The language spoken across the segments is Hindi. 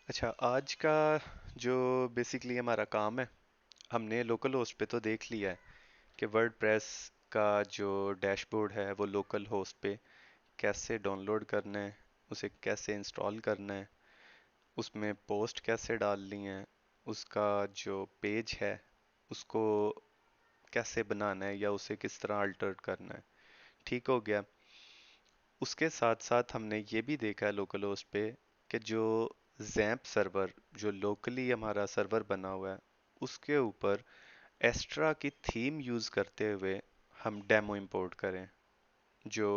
अच्छा, आज का जो बेसिकली हमारा काम है, हमने लोकल होस्ट पे तो देख लिया है कि वर्डप्रेस का जो डैशबोर्ड है वो लोकल होस्ट पे कैसे डाउनलोड करना है, उसे कैसे इंस्टॉल करना है, उसमें पोस्ट कैसे डालनी है, उसका जो पेज है उसको कैसे बनाना है या उसे किस तरह अल्टर करना है। ठीक हो गया। उसके साथ साथ हमने ये भी देखा है लोकल होस्ट पे कि जो जैम्प सर्वर, जो लोकली हमारा सर्वर बना हुआ है, उसके ऊपर एस्ट्रा की थीम यूज़ करते हुए हम डेमो इंपोर्ट करें जो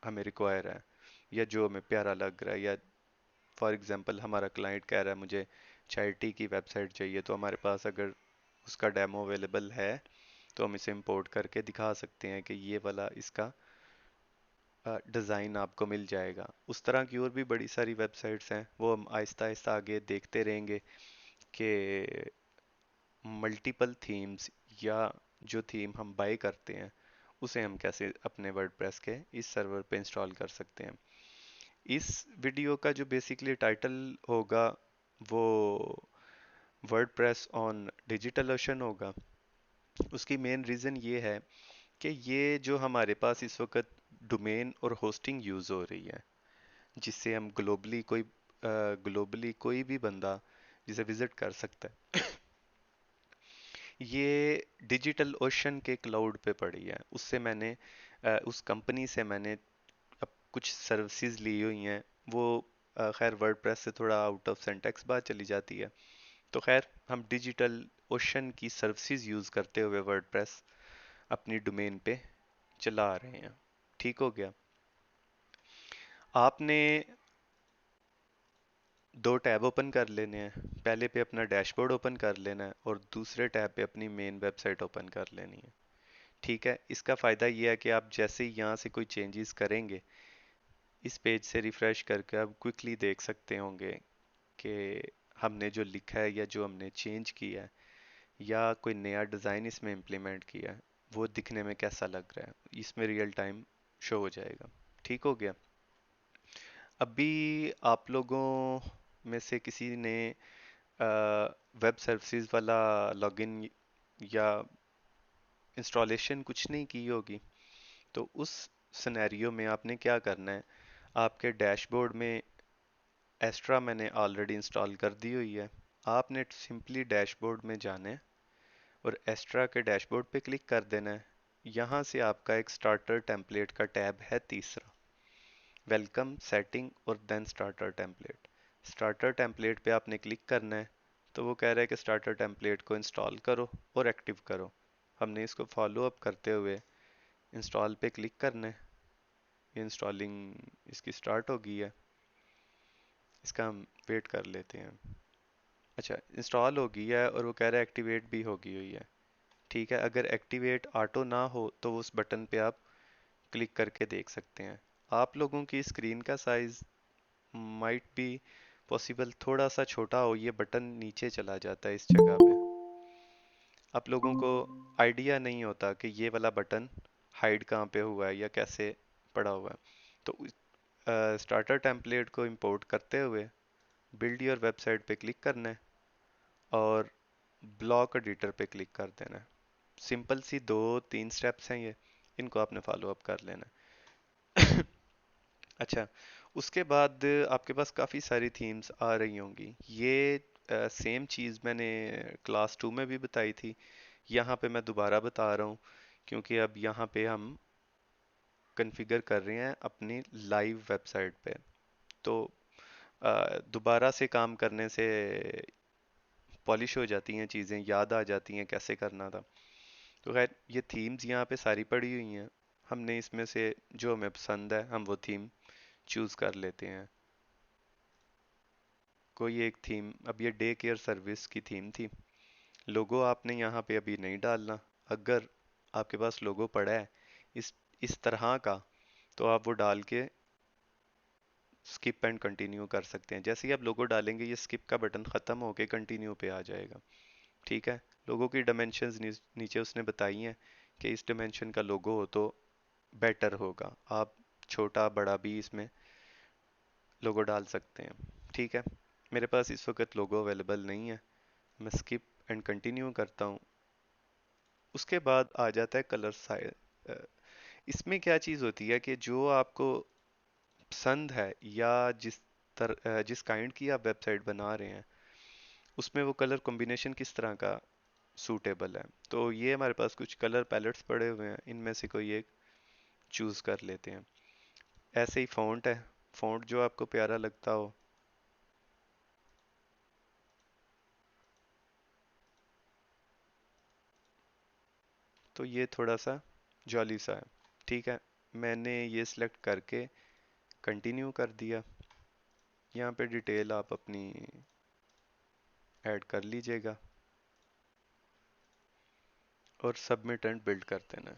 हमें रिक्वायर है या जो हमें प्यारा लग रहा है। या फॉर एग्जांपल हमारा क्लाइंट कह रहा है मुझे चैरिटी की वेबसाइट चाहिए, तो हमारे पास अगर उसका डेमो अवेलेबल है तो हम इसे इंपोर्ट करके दिखा सकते हैं कि ये वाला इसका डिज़ाइन आपको मिल जाएगा। उस तरह की और भी बड़ी सारी वेबसाइट्स हैं, वो हम आहिस्ता आहिस्ता आगे देखते रहेंगे कि मल्टीपल थीम्स या जो थीम हम बाय करते हैं उसे हम कैसे अपने वर्डप्रेस के इस सर्वर पे इंस्टॉल कर सकते हैं। इस वीडियो का जो बेसिकली टाइटल होगा वो वर्डप्रेस ऑन डिजिटल ओशन होगा। उसकी मेन रीज़न ये है कि ये जो हमारे पास इस वक्त डोमेन और होस्टिंग यूज़ हो रही है, जिससे हम ग्लोबली कोई भी बंदा जिसे विजिट कर सकता है, ये डिजिटल ओशन के क्लाउड पे पड़ी है। उससे मैंने उस कंपनी से मैंने अब कुछ सर्विसेज ली हुई हैं। वो खैर वर्डप्रेस से थोड़ा आउट ऑफ सिंटैक्स बात चली जाती है। तो खैर हम डिजिटल ओशन की सर्विसेज यूज़ करते हुए वर्डप्रेस अपनी डोमेन पे चला रहे हैं। ठीक हो गया। आपने दो टैब ओपन कर लेने हैं। पहले पे अपना डैशबोर्ड ओपन कर लेना है और दूसरे टैब पे अपनी मेन वेबसाइट ओपन कर लेनी है। ठीक है। इसका फ़ायदा ये है कि आप जैसे ही यहाँ से कोई चेंजेस करेंगे, इस पेज से रिफ़्रेश करके आप क्विकली देख सकते होंगे कि हमने जो लिखा है या जो हमने चेंज किया है या कोई नया डिज़ाइन इसमें इम्प्लीमेंट किया है वो दिखने में कैसा लग रहा है, इसमें रियल टाइम शो हो जाएगा। ठीक हो गया। अभी आप लोगों में से किसी ने वेब सर्विसेज वाला लॉगिन या इंस्टॉलेशन कुछ नहीं की होगी, तो उस सिनेरियो में आपने क्या करना है, आपके डैशबोर्ड में एस्ट्रा मैंने ऑलरेडी इंस्टॉल कर दी हुई है। आपने सिंपली डैशबोर्ड में जाना है और एस्ट्रा के डैशबोर्ड पे क्लिक कर देना है। यहाँ से आपका एक स्टार्टर टेम्पलेट का टैब है तीसरा, वेलकम सेटिंग और then starter template. Starter template पे आपने क्लिक करना है। तो वो कह रहा है कि स्टार्टर टेम्पलेट को इंस्टॉल करो और एक्टिव करो। हमने इसको फॉलो अप करते हुए इंस्टॉल पे क्लिक करना है। ये इंस्टॉलिंग इसकी स्टार्ट हो गई है। इसका हम वेट कर लेते हैं। अच्छा, इंस्टॉल हो गई है और वो कह रहा है एक्टिवेट भी हो गई हुई है। ठीक है। अगर एक्टिवेट ऑटो ना हो तो उस बटन पे आप क्लिक करके देख सकते हैं। आप लोगों की स्क्रीन का साइज माइट बी पॉसिबल थोड़ा सा छोटा हो, ये बटन नीचे चला जाता है इस जगह पे। आप लोगों को आइडिया नहीं होता कि ये वाला बटन हाइड कहाँ पे हुआ है या कैसे पड़ा हुआ है। तो स्टार्टर टेम्पलेट को इंपोर्ट करते हुए बिल्ड योर वेबसाइट पे क्लिक करना है और ब्लॉक एडिटर पे क्लिक कर देना है। सिंपल सी दो तीन स्टेप्स हैं ये, इनको आपने फॉलो अप कर लेना है। अच्छा, उसके बाद आपके पास काफ़ी सारी थीम्स आ रही होंगी। ये सेम चीज़ मैंने क्लास 2 में भी बताई थी, यहाँ पे मैं दोबारा बता रहा हूँ क्योंकि अब यहाँ पे हम कॉन्फ़िगर कर रहे हैं अपनी लाइव वेबसाइट पे। तो दोबारा से काम करने से पॉलिश हो जाती हैं चीज़ें, याद आ जाती हैं कैसे करना था। तो खैर ये थीम्स यहाँ पे सारी पड़ी हुई हैं। हमने इसमें से जो हमें पसंद है हम वो थीम चूज़ कर लेते हैं। कोई एक थीम, अब ये डे केयर सर्विस की थीम थी। लोगो आपने यहाँ पे अभी नहीं डालना। अगर आपके पास लोगो पड़ा है इस तरह का, तो आप वो डाल के स्किप एंड कंटिन्यू कर सकते हैं। जैसे ही आप लोगो डालेंगे ये स्किप का बटन ख़त्म होके कंटिन्यू पे आ जाएगा। ठीक है। लोगो की डायमेंशंस नीचे उसने बताई हैं कि इस डायमेंशन का लोगो हो तो बेटर होगा। आप छोटा बड़ा भी इसमें लोगो डाल सकते हैं। ठीक है। मेरे पास इस वक्त लोगो अवेलेबल नहीं है। मैं स्किप एंड कंटिन्यू करता हूँ। उसके बाद आ जाता है कलर साइज। इसमें क्या चीज़ होती है कि जो आपको पसंद है या जिस काइंड की आप वेबसाइट बना रहे हैं, उसमें वो कलर कॉम्बिनेशन किस तरह का सूटेबल है। तो ये हमारे पास कुछ कलर पैलेट्स पड़े हुए हैं, इनमें से कोई एक चूज कर लेते हैं। ऐसे ही फ़ॉन्ट है, फ़ॉन्ट जो आपको प्यारा लगता हो। तो ये थोड़ा सा जॉली सा है। ठीक है, मैंने ये सिलेक्ट करके कंटिन्यू कर दिया। यहाँ पे डिटेल आप अपनी ऐड कर लीजिएगा और सबमिट एंड बिल्ड कर देना।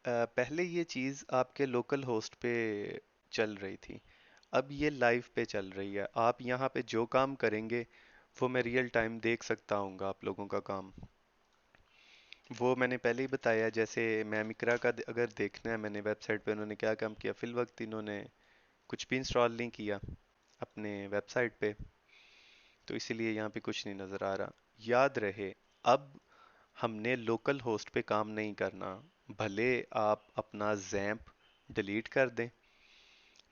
पहले ये चीज़ आपके लोकल होस्ट पे चल रही थी, अब ये लाइव पे चल रही है। आप यहाँ पे जो काम करेंगे वो मैं रियल टाइम देख सकता हूँ आप लोगों का काम। वो मैंने पहले ही बताया, जैसे मैमिक्रा का अगर देखना है, मैंने वेबसाइट पे उन्होंने क्या काम किया, फिल वक्त इन्होंने कुछ भी इंस्टॉल नहीं किया अपने वेबसाइट पे, तो इसीलिए यहाँ पे कुछ नहीं नज़र आ रहा। याद रहे, अब हमने लोकल होस्ट पे काम नहीं करना। भले आप अपना जैम्प डिलीट कर दें,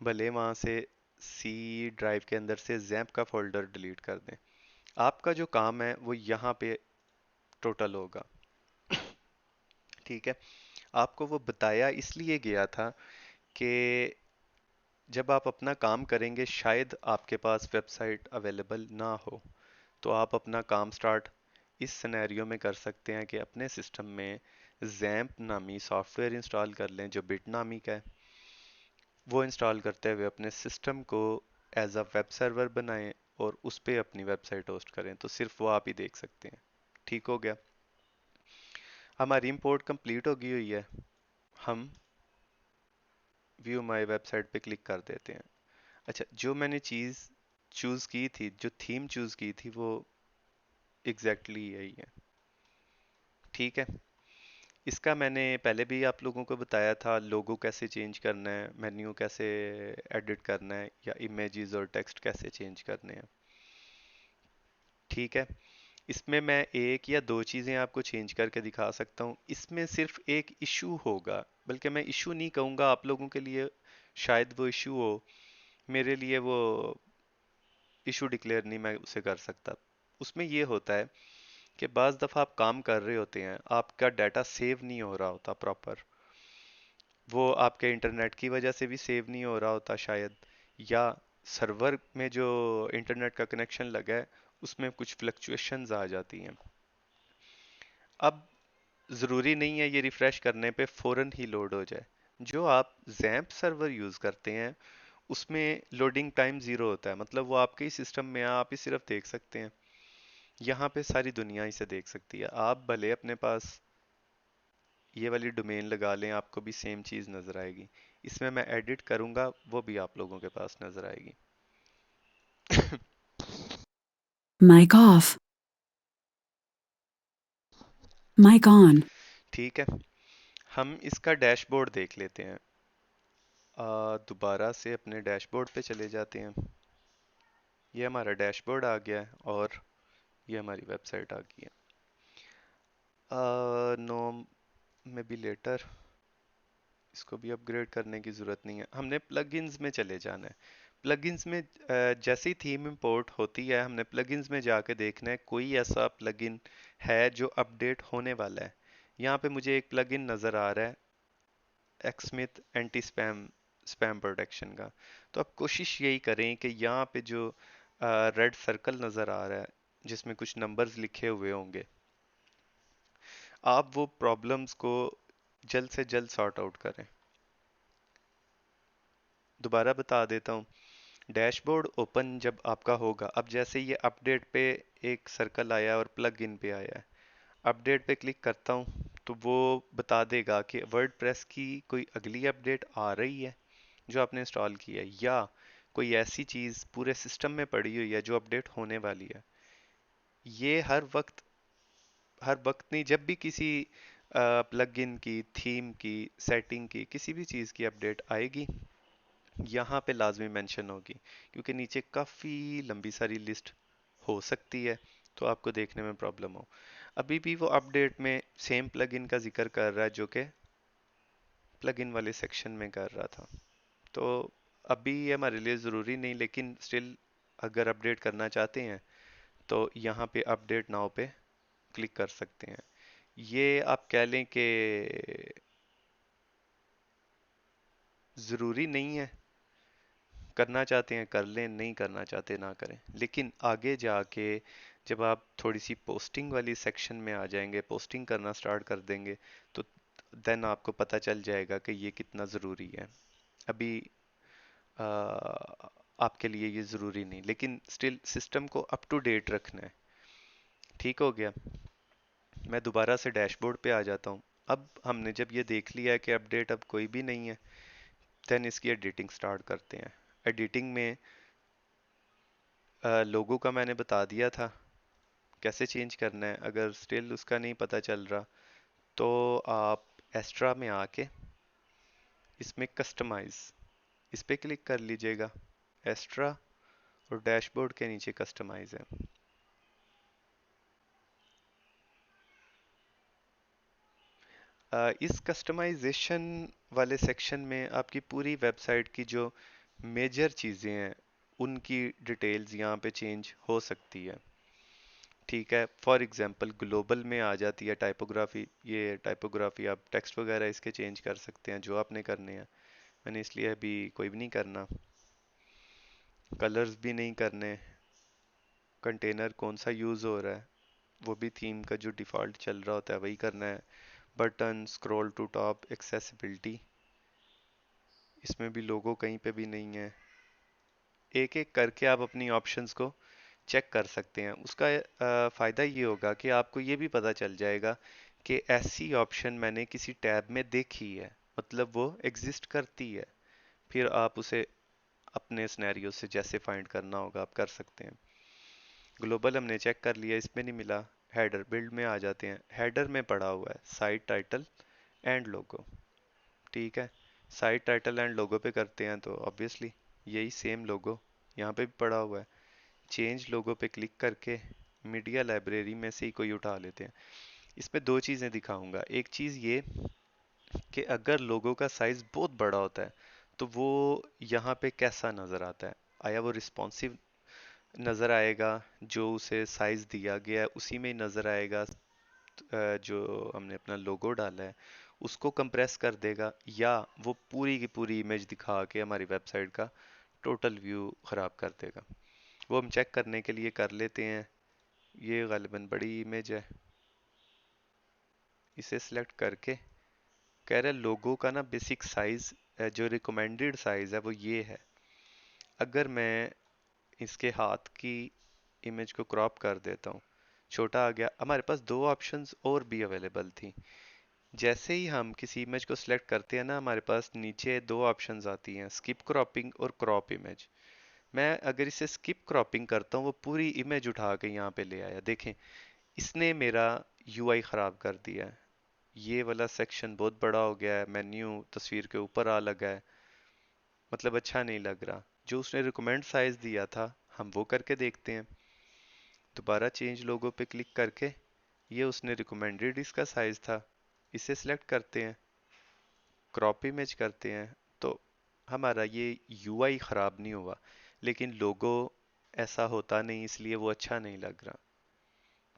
भले वहाँ से सी ड्राइव के अंदर से जैम्प का फोल्डर डिलीट कर दें, आपका जो काम है वो यहाँ पे टोटल होगा। ठीक है, आपको वो बताया इसलिए गया था कि जब आप अपना काम करेंगे शायद आपके पास वेबसाइट अवेलेबल ना हो, तो आप अपना काम स्टार्ट इस सिनेरियो में कर सकते हैं कि अपने सिस्टम में जैम्प नामी सॉफ्टवेयर इंस्टॉल कर लें जो बिटनामी का है। वो इंस्टॉल करते हुए अपने सिस्टम को एज अ वेब सर्वर बनाएं और उस पे अपनी वेबसाइट होस्ट करें, तो सिर्फ वो आप ही देख सकते हैं। ठीक हो गया, हमारी इंपोर्ट कंप्लीट हो गई हुई है। हम व्यू माई वेबसाइट पे क्लिक कर देते हैं। अच्छा, जो मैंने चीज़ चूज़ की थी, जो थीम चूज़ की थी, वो एग्जैक्टली यही है। ठीक है, इसका मैंने पहले भी आप लोगों को बताया था, लोगो कैसे चेंज करना है, मेन्यू कैसे एडिट करना है, या इमेजेस और टेक्स्ट कैसे चेंज करने हैं। ठीक है, इसमें मैं एक या दो चीज़ें आपको चेंज करके दिखा सकता हूँ। इसमें सिर्फ एक इशू होगा, बल्कि मैं इशू नहीं कहूँगा, आप लोगों के लिए शायद वो इशू हो, मेरे लिए वो इशू डिक्लेयर नहीं मैं उसे कर सकता। उसमें ये होता है कि बाज़ दफ़ा आप काम कर रहे होते हैं, आपका डाटा सेव नहीं हो रहा होता प्रॉपर। वो आपके इंटरनेट की वजह से भी सेव नहीं हो रहा होता शायद, या सर्वर में जो इंटरनेट का कनेक्शन लगा है उसमें कुछ फ्लक्चुएशंस आ जाती हैं। अब ज़रूरी नहीं है ये रिफ़्रेश करने पे फ़ौरन ही लोड हो जाए। जो आप जैम्प सर्वर यूज़ करते हैं उसमें लोडिंग टाइम ज़ीरो होता है, मतलब वो आपके ही सिस्टम में है, आप ही सिर्फ देख सकते हैं। यहाँ पे सारी दुनिया इसे देख सकती है। आप भले अपने पास ये वाली डोमेन लगा लें, आपको भी सेम चीज़ नज़र आएगी। इसमें मैं एडिट करूँगा वो भी आप लोगों के पास नज़र आएगी। Mic off. Mic on. ठीक है, हम इसका डैशबोर्ड देख लेते हैं। दोबारा से अपने डैशबोर्ड पे चले जाते हैं। ये हमारा डैशबोर्ड आ गया है और ये हमारी वेबसाइट आ गई है। नो में भी लेटर, इसको भी अपग्रेड करने की ज़रूरत नहीं है, हमने प्लगइन्स में चले जाना है। प्लगइन्स में जैसे ही थीम इंपोर्ट होती है, हमने प्लगइन्स में जाके देखना है कोई ऐसा प्लगइन है जो अपडेट होने वाला है। यहाँ पे मुझे एक प्लगइन नज़र आ रहा है, एक्समिथ एंटी स्पैम स्पैम प्रोटेक्शन का। तो आप कोशिश यही करें कि यहाँ पे जो रेड सर्कल नज़र आ रहा है जिसमें कुछ नंबर्स लिखे हुए होंगे, आप वो प्रॉब्लम्स को जल्द से जल्द सॉर्ट आउट करें। दोबारा बता देता हूँ, डैशबोर्ड ओपन जब आपका होगा, अब जैसे ये अपडेट पे एक सर्कल आया और प्लग इन पे आया है, अपडेट पे क्लिक करता हूँ तो वो बता देगा कि वर्डप्रेस की कोई अगली अपडेट आ रही है जो आपने इंस्टॉल की है, या कोई ऐसी चीज़ पूरे सिस्टम में पड़ी हुई है जो अपडेट होने वाली है। ये हर वक्त नहीं, जब भी किसी प्लगइन की, थीम की, सेटिंग की, किसी भी चीज़ की अपडेट आएगी, यहाँ पे लाजमी मेंशन होगी, क्योंकि नीचे काफ़ी लंबी सारी लिस्ट हो सकती है, तो आपको देखने में प्रॉब्लम हो। अभी भी वो अपडेट में सेम प्लगइन का जिक्र कर रहा है जो कि प्लगइन वाले सेक्शन में कर रहा था। तो अभी ये हमारे लिए ज़रूरी नहीं, लेकिन स्टिल अगर अपडेट करना चाहते हैं तो यहाँ पे अपडेट नाउ पे क्लिक कर सकते हैं। ये आप कह लें कि ज़रूरी नहीं है, करना चाहते हैं कर लें, नहीं करना चाहते ना करें। लेकिन आगे जाके जब आप थोड़ी सी पोस्टिंग वाली सेक्शन में आ जाएंगे, पोस्टिंग करना स्टार्ट कर देंगे, तो देन आपको पता चल जाएगा कि ये कितना ज़रूरी है। अभी आ, आपके लिए ये ज़रूरी नहीं, लेकिन स्टिल सिस्टम को अप टू डेट रखना है। ठीक हो गया। मैं दोबारा से डैशबोर्ड पे आ जाता हूँ। अब हमने जब ये देख लिया है कि अपडेट अब कोई भी नहीं है, देन इसकी एडिटिंग स्टार्ट करते हैं। एडिटिंग में लोगो का मैंने बता दिया था कैसे चेंज करना है। अगर स्टिल उसका नहीं पता चल रहा तो आप एस्ट्रा में आके इसमें कस्टमाइज, इस पे क्लिक कर लीजिएगा। एस्ट्रा और डैशबोर्ड के नीचे कस्टमाइज है। इस कस्टमाइजेशन वाले सेक्शन में आपकी पूरी वेबसाइट की जो मेजर चीज़ें हैं उनकी डिटेल्स यहाँ पे चेंज हो सकती है। ठीक है, फॉर एग्जांपल ग्लोबल में आ जाती है टाइपोग्राफी। ये टाइपोग्राफी आप टेक्स्ट वगैरह इसके चेंज कर सकते हैं जो आपने करने हैं। मैंने इसलिए अभी कोई भी नहीं करना, कलर्स भी नहीं करने, कंटेनर कौन सा यूज़ हो रहा है वो भी थीम का जो डिफ़ॉल्ट चल रहा होता है वही करना है। Button, scroll to top, accessibility, इसमें भी लोगो कहीं पे भी नहीं है। एक एक करके आप अपनी ऑप्शंस को चेक कर सकते हैं। उसका फ़ायदा ये होगा कि आपको ये भी पता चल जाएगा कि ऐसी ऑप्शन मैंने किसी टैब में देखी है, मतलब वो एग्जिस्ट करती है। फिर आप उसे अपने सिनेरियो से जैसे फाइंड करना होगा आप कर सकते हैं। ग्लोबल हमने चेक कर लिया, इसमें नहीं मिला। हेडर बिल्ड में आ जाते हैं। हेडर में पड़ा हुआ है साइट टाइटल एंड लोगो। ठीक है, साइट टाइटल एंड लोगो पे करते हैं तो ऑब्वियसली यही सेम लोगो यहाँ पे भी पड़ा हुआ है। चेंज लोगो पे क्लिक करके मीडिया लाइब्रेरी में से ही कोई उठा लेते हैं। इसमें दो चीज़ें दिखाऊंगा। एक चीज़ ये कि अगर लोगो का साइज बहुत बड़ा होता है तो वो यहाँ पे कैसा नज़र आता है। आया वो रिस्पॉन्सिव नज़र आएगा, जो उसे साइज दिया गया है उसी में ही नज़र आएगा। जो हमने अपना लोगो डाला है उसको कंप्रेस कर देगा, या वो पूरी की पूरी इमेज दिखा के हमारी वेबसाइट का टोटल व्यू ख़राब कर देगा। वो हम चेक करने के लिए कर लेते हैं। ये गालिबन बड़ी इमेज है, इसे सिलेक्ट करके कह रहे लोगो का ना बेसिक साइज, जो रिकमेंडेड साइज है वो ये है। अगर मैं इसके हाथ की इमेज को क्रॉप कर देता हूँ, छोटा आ गया। हमारे पास दो ऑप्शंस और भी अवेलेबल थी। जैसे ही हम किसी इमेज को सिलेक्ट करते हैं ना, हमारे पास नीचे दो ऑप्शंस आती हैं, स्किप क्रॉपिंग और क्रॉप इमेज। मैं अगर इसे स्किप क्रॉपिंग करता हूँ वो पूरी इमेज उठा के यहाँ पे ले आया। देखें, इसने मेरा यूआई ख़राब कर दिया है। ये वाला सेक्शन बहुत बड़ा हो गया है, मेन्यू तस्वीर के ऊपर आ लगा है, मतलब अच्छा नहीं लग रहा। जो उसने रिकमेंड साइज दिया था हम वो करके देखते हैं। दोबारा चेंज लोगो पे क्लिक करके ये उसने रिकमेंडेड इसका साइज था, इसे सिलेक्ट करते हैं, क्रॉप इमेज करते हैं, तो हमारा ये यूआई ख़राब नहीं हुआ। लेकिन लोगो ऐसा होता नहीं, इसलिए वो अच्छा नहीं लग रहा।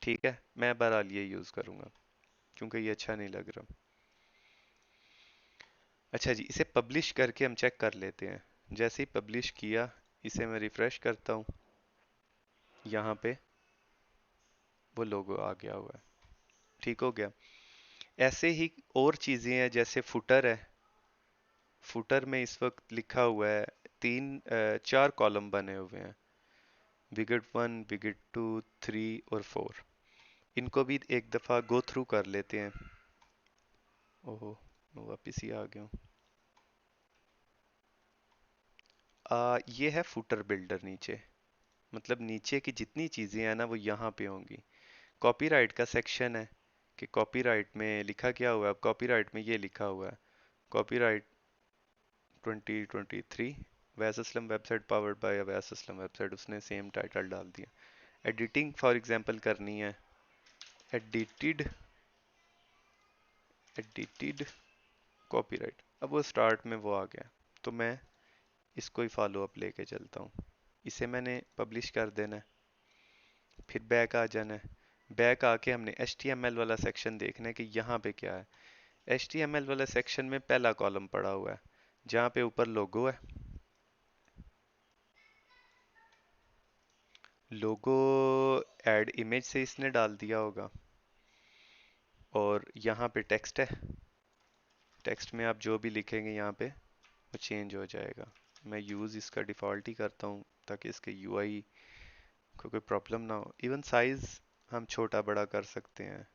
ठीक है, मैं बहरहाल ये यूज़ करूँगा क्योंकि ये अच्छा नहीं लग रहा। अच्छा जी, इसे पब्लिश करके हम चेक कर लेते हैं। जैसे ही पब्लिश किया, इसे मैं रिफ़्रेश करता हूँ, यहाँ पे वो लोगो आ गया हुआ है। ठीक हो गया। ऐसे ही और चीज़ें हैं, जैसे फुटर है। फुटर में इस वक्त लिखा हुआ है चार कॉलम बने हुए हैं, विगेट वन, विगेट टू, थ्री और फोर। इनको भी एक दफ़ा गो थ्रू कर लेते हैं। ओहो, मैं वापिस ही आ गया हूँ। ये है फुटर बिल्डर नीचे, मतलब नीचे की जितनी चीज़ें हैं ना वो यहाँ पे होंगी। कॉपीराइट का सेक्शन है कि कॉपीराइट में लिखा क्या हुआ है। अब कॉपीराइट में ये लिखा हुआ है, कॉपीराइट 2023 वैस असलम वेबसाइट पावर्ड बाय वैस असलम वेबसाइट, उसने सेम टाइटल डाल दिया। एडिटिंग फॉर एग्जांपल करनी है, एडिटेड एडिटेड कॉपीराइट, अब वो स्टार्ट में वो आ गया, तो मैं इसको ही फॉलो अप लेके चलता हूँ। इसे मैंने पब्लिश कर देना है, फिर बैक आ जाना है। बैक आके हमने HTML वाला सेक्शन देखना है कि यहाँ पे क्या है। HTML वाला सेक्शन में पहला कॉलम पड़ा हुआ है जहाँ पे ऊपर लोगो है, लोगो ऐड इमेज से इसने डाल दिया होगा, और यहाँ पे टेक्स्ट है, टेक्स्ट में आप जो भी लिखेंगे यहाँ पे वो चेंज हो जाएगा। मैं यूज़ इसका डिफ़ॉल्ट ही करता हूँ ताकि इसके UI को कोई प्रॉब्लम ना हो। इवन साइज़ हम छोटा बड़ा कर सकते हैं।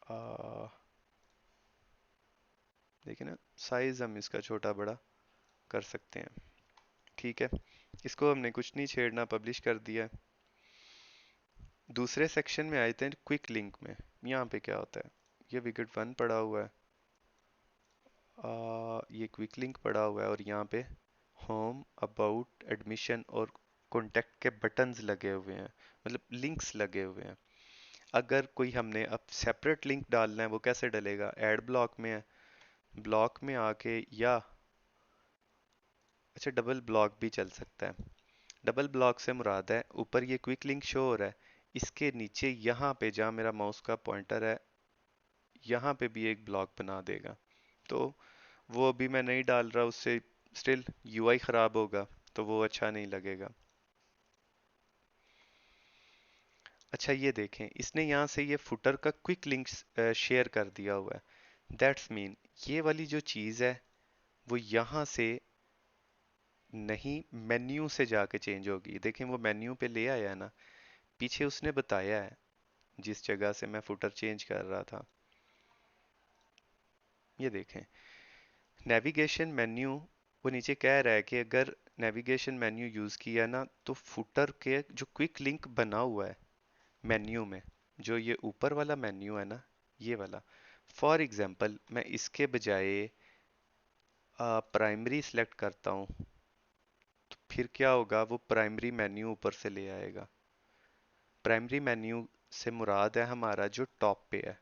आ, देखिए ना, साइज़ हम इसका छोटा बड़ा कर सकते हैं। ठीक है, इसको हमने कुछ नहीं छेड़ना, पब्लिश कर दिया। दूसरे सेक्शन में आए थे क्विक लिंक में, यहाँ पे क्या होता है, ये विकेट 1 पड़ा हुआ है, ये क्विक लिंक पड़ा हुआ है, और यहाँ पे होम, अबाउट, एडमिशन और कॉन्टैक्ट के बटन्स लगे हुए हैं, मतलब लिंक्स लगे हुए हैं। अगर कोई हमने अब सेपरेट लिंक डालना है, वो कैसे डलेगा, ऐड ब्लॉक में है, ब्लॉक में आके, या अच्छा डबल ब्लॉक भी चल सकता है। डबल ब्लॉक से मुराद है, ऊपर ये क्विक लिंक शो हो रहा है, इसके नीचे यहाँ पे जहाँ मेरा माउस का पॉइंटर है, यहाँ पे भी एक ब्लॉक बना देगा। तो वो अभी मैं नहीं डाल रहा, उससे स्टिल UI खराब होगा, तो वो अच्छा नहीं लगेगा। अच्छा ये देखें, इसने यहाँ से ये फुटर का क्विक लिंक शेयर कर दिया हुआ है। दैट्स मीन ये वाली जो चीज़ है वो यहाँ से नहीं, मेन्यू से जाके चेंज होगी। देखें वो मेन्यू पे ले आया है ना, पीछे उसने बताया है जिस जगह से मैं फुटर चेंज कर रहा था। ये देखें, नेविगेशन मेन्यू, वो नीचे कह रहा है कि अगर नेविगेशन मेन्यू यूज़ किया ना, तो फुटर के जो क्विक लिंक बना हुआ है मेन्यू में, जो ये ऊपर वाला मेन्यू है ना, ये वाला, फॉर एग्जांपल मैं इसके बजाय प्राइमरी सेलेक्ट करता हूँ, तो फिर क्या होगा, वो प्राइमरी मेन्यू ऊपर से ले आएगा। प्राइमरी मेन्यू से मुराद है हमारा जो टॉप पे है,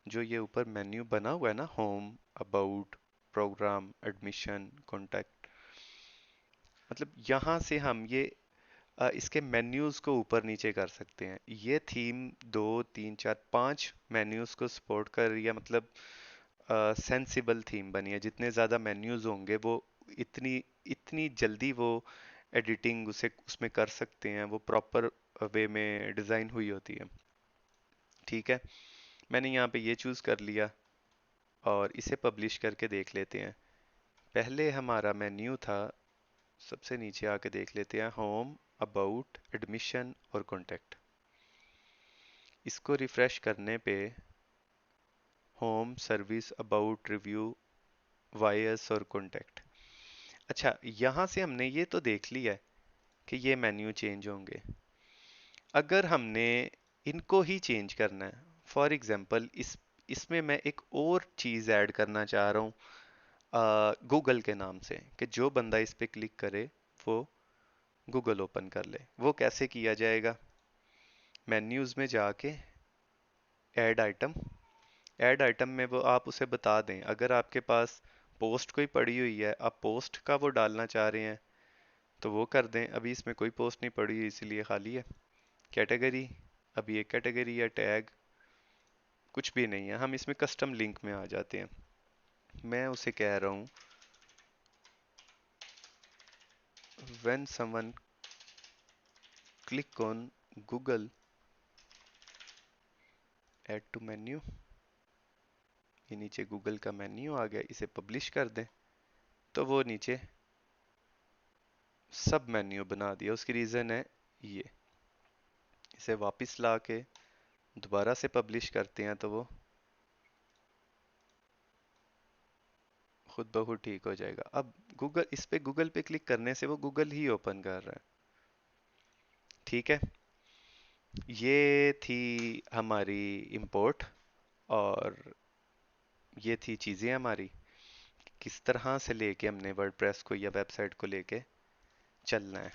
जो ये ऊपर मेन्यू बना हुआ है ना, home, about, programme, admission, contact, मतलब यहाँ से हम ये इसके मेन्यूज को ऊपर नीचे कर सकते हैं। ये थीम 2 3 4 5 मेन्यूज को सपोर्ट कर रही है, मतलब सेंसिबल थीम बनी है। जितने ज़्यादा मेन्यूज होंगे वो इतनी इतनी जल्दी वो एडिटिंग उसे उसमें कर सकते हैं, वो प्रॉपर वे में डिज़ाइन हुई होती है। ठीक है, मैंने यहाँ पे ये चूज़ कर लिया और इसे पब्लिश करके देख लेते हैं। पहले हमारा मेन्यू था, सबसे नीचे आके देख लेते हैं, होम, अबाउट, एडमिशन और कॉन्टैक्ट। इसको रिफ्रेश करने पे home, service, about, review, wires और कॉन्टैक्ट। अच्छा, यहाँ से हमने ये तो देख लिया है कि ये मेन्यू चेंज होंगे। अगर हमने इनको ही चेंज करना है, फॉर एग्जांपल इसमें मैं एक और चीज़ ऐड करना चाह रहा हूँ गूगल के नाम से, कि जो बंदा इस पे क्लिक करे वो गूगल ओपन कर ले। वो कैसे किया जाएगा, मेन्यूज में जाके ऐड आइटम, ऐड आइटम में वो आप उसे बता दें, अगर आपके पास पोस्ट कोई पड़ी हुई है, आप पोस्ट का वो डालना चाह रहे हैं, तो वो कर दें। अभी इसमें कोई पोस्ट नहीं पड़ी हुई इसीलिए खाली है। कैटेगरी, अभी एक कैटेगरी या टैग कुछ भी नहीं है, हम इसमें कस्टम लिंक में आ जाते हैं। मैं उसे कह रहा हूँ, when someone click on Google add to menu, ये नीचे गूगल का मेन्यू आ गया, इसे पब्लिश कर दें, तो वो नीचे सब मेन्यू बना दिया। उसकी रीज़न है ये, इसे वापस ला के दोबारा से पब्लिश करते हैं तो वो खुद ब खुद ठीक हो जाएगा। अब गूगल, इस पे गूगल पे क्लिक करने से वो गूगल ही ओपन कर रहा है। ठीक है, ये थी हमारी इंपोर्ट, और ये थी चीज़ें हमारी। किस तरह से लेके हमने वर्डप्रेस को या वेबसाइट को लेके चलना है।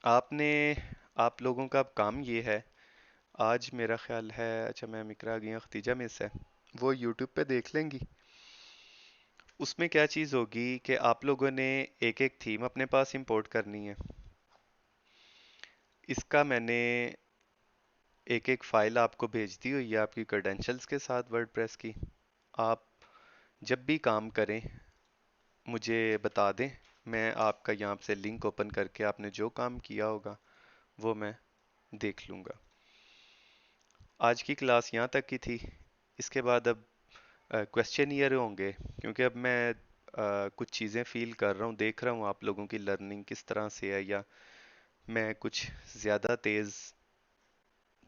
आपने आप लोगों का अब काम ये है, आज मेरा ख्याल है, अच्छा मैं मिकरा आ गई हैं, खतीजा मिस है, वो यूट्यूब पे देख लेंगी। उसमें क्या चीज़ होगी कि आप लोगों ने एक एक थीम अपने पास इंपोर्ट करनी है। इसका मैंने एक एक फाइल आपको भेज दी हुई है आपकी क्रेडेंशियल्स के साथ वर्डप्रेस की। आप जब भी काम करें मुझे बता दें, मैं आपका यहाँ से लिंक ओपन करके आपने जो काम किया होगा वो मैं देख लूँगा। आज की क्लास यहाँ तक की थी। इसके बाद अब क्वेश्चन ईयर होंगे, क्योंकि अब मैं कुछ चीज़ें फील कर रहा हूँ, देख रहा हूँ आप लोगों की लर्निंग किस तरह से है, या मैं कुछ ज़्यादा तेज़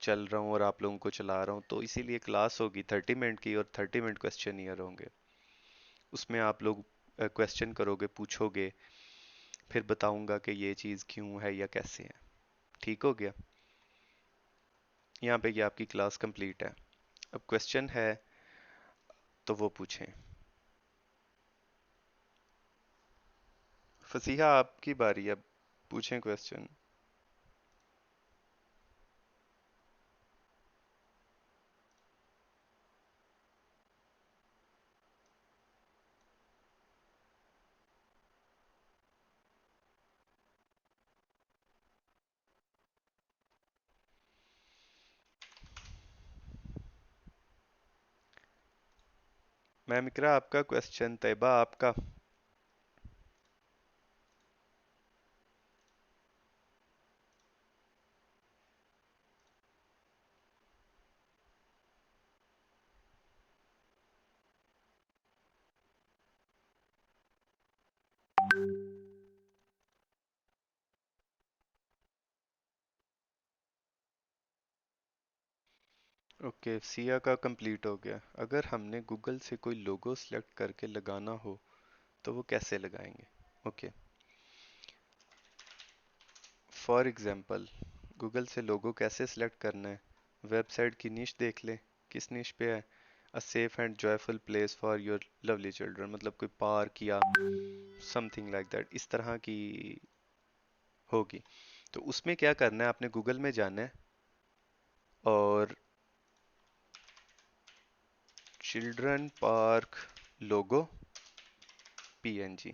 चल रहा हूँ और आप लोगों को चला रहा हूँ, तो इसीलिए क्लास होगी 30 मिनट की और 30 मिनट क्वेश्चन ईयर होंगे। उसमें आप लोग क्वेश्चन करोगे, पूछोगे, फिर बताऊंगा कि ये चीज़ क्यों है या कैसे है। ठीक हो गया? यहाँ पे ये आपकी क्लास कंप्लीट है। अब क्वेश्चन है तो वो पूछें। फसीहा आपकी बारी, अब पूछें क्वेश्चन। मैम इकरा आपका क्वेश्चन, तैयबा आपका। ओके, सिया का कंप्लीट हो गया। अगर हमने गूगल से कोई लोगो सिलेक्ट करके लगाना हो तो वो कैसे लगाएंगे? ओके, फॉर एग्जांपल गूगल से लोगो कैसे सिलेक्ट करना है? वेबसाइट की निश देख ले, किस निश पे है? A safe and joyful place for your lovely children, मतलब कोई पार्क या समथिंग लाइक दैट, इस तरह की होगी। तो उसमें क्या करना है, आपने गूगल में जाना है और चिल्ड्रन पार्क लोगो पीएनजी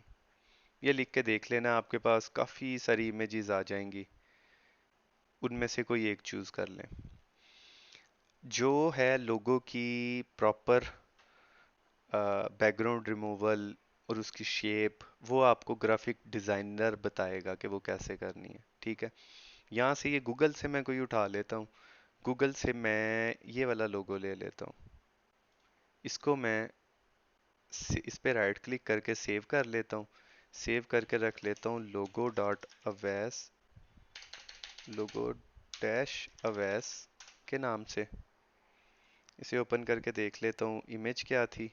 ये लिख के देख लेना, आपके पास काफ़ी सारी इमेजेस आ जाएंगी, उनमें से कोई एक चूज़ कर लें। जो है लोगो की प्रॉपर बैकग्राउंड रिमूवल और उसकी शेप, वो आपको ग्राफिक डिज़ाइनर बताएगा कि वो कैसे करनी है। ठीक है, यहाँ से ये गूगल से मैं कोई उठा लेता हूँ। गूगल से मैं ये वाला लोगो ले लेता हूँ, इसको मैं इस पे राइट क्लिक करके सेव कर लेता हूँ। सेव करके रख लेता हूँ लोगो डॉट अवैस, लोगो डैश अवैस के नाम से। इसे ओपन करके देख लेता हूँ इमेज क्या थी।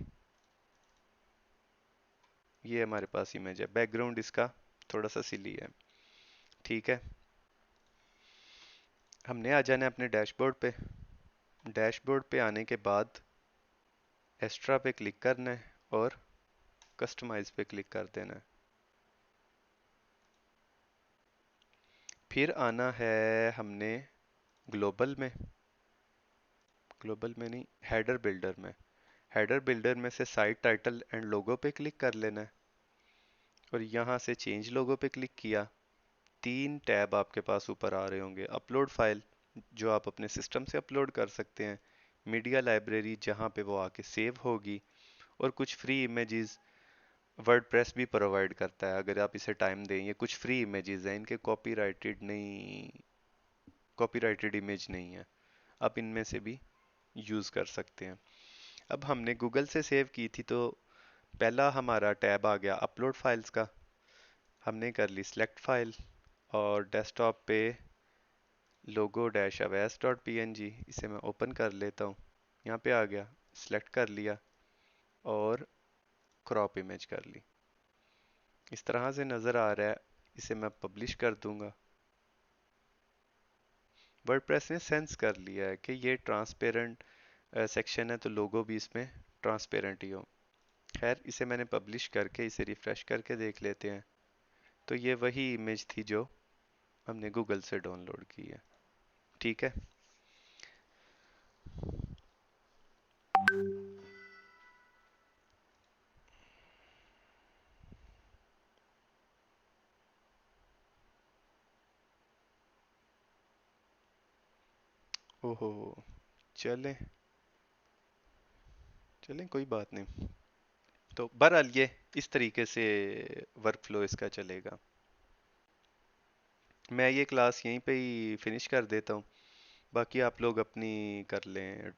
ये हमारे पास इमेज है, बैकग्राउंड इसका थोड़ा सा सिली है। ठीक है, हमने आ जाना है अपने डैशबोर्ड पे। डैशबोर्ड पे आने के बाद एक्स्ट्रा पे क्लिक करना है और कस्टमाइज पे क्लिक कर देना है। फिर आना है हमने ग्लोबल में, ग्लोबल में नहीं, हेडर बिल्डर में। हेडर बिल्डर में से साइट टाइटल एंड लोगो पे क्लिक कर लेना है और यहाँ से चेंज लोगो पे क्लिक किया। तीन टैब आपके पास ऊपर आ रहे होंगे। अपलोड फाइल, जो आप अपने सिस्टम से अपलोड कर सकते हैं। मीडिया लाइब्रेरी, जहाँ पे वो आके सेव होगी। और कुछ फ्री इमेजेस वर्डप्रेस भी प्रोवाइड करता है, अगर आप इसे टाइम दें। ये कुछ फ्री इमेजेस हैं, इनके कॉपीराइटेड नहीं, कॉपीराइटेड इमेज नहीं है, आप इनमें से भी यूज़ कर सकते हैं। अब हमने गूगल से सेव की थी, तो पहला हमारा टैब आ गया अपलोड फाइल्स का। हमने कर ली सिलेक्ट फाइल और डेस्कटॉप पे logo dash Awais dot P N G, इसे मैं ओपन कर लेता हूँ। यहाँ पे आ गया, सिलेक्ट कर लिया और क्रॉप इमेज कर ली। इस तरह से नज़र आ रहा है। इसे मैं पब्लिश कर दूंगा। वर्डप्रेस ने सेंस कर लिया है कि ये ट्रांसपेरेंट सेक्शन है तो लोगो भी इसमें ट्रांसपेरेंट ही हो। खैर, इसे मैंने पब्लिश करके इसे रिफ्रेश करके देख लेते हैं। तो ये वही इमेज थी जो हमने गूगल से डाउनलोड की है। ठीक है। ओहो, चलें, चलें कोई बात नहीं। तो बहरहाल ये इस तरीके से वर्कफ्लो इसका चलेगा। मैं ये क्लास यहीं पे ही फिनिश कर देता हूँ। बाकी आप लोग अपनी कर लें,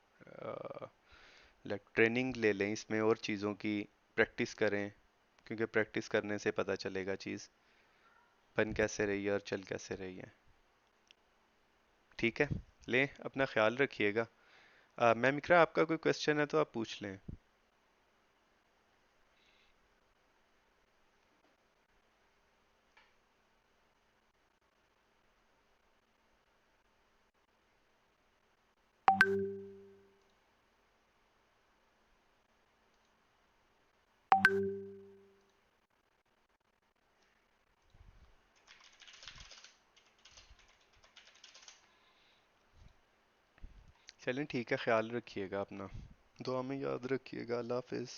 लाइक ट्रेनिंग ले लें इसमें और चीज़ों की, प्रैक्टिस करें, क्योंकि प्रैक्टिस करने से पता चलेगा चीज़ बन कैसे रही है और चल कैसे रही है। ठीक है, लें अपना ख्याल रखिएगा। मैम इकरा, आपका कोई क्वेश्चन है तो आप पूछ लें। चलें ठीक है, ख्याल रखिएगा अपना, दुआ में याद रखिएगा। अल्लाह हाफिज़।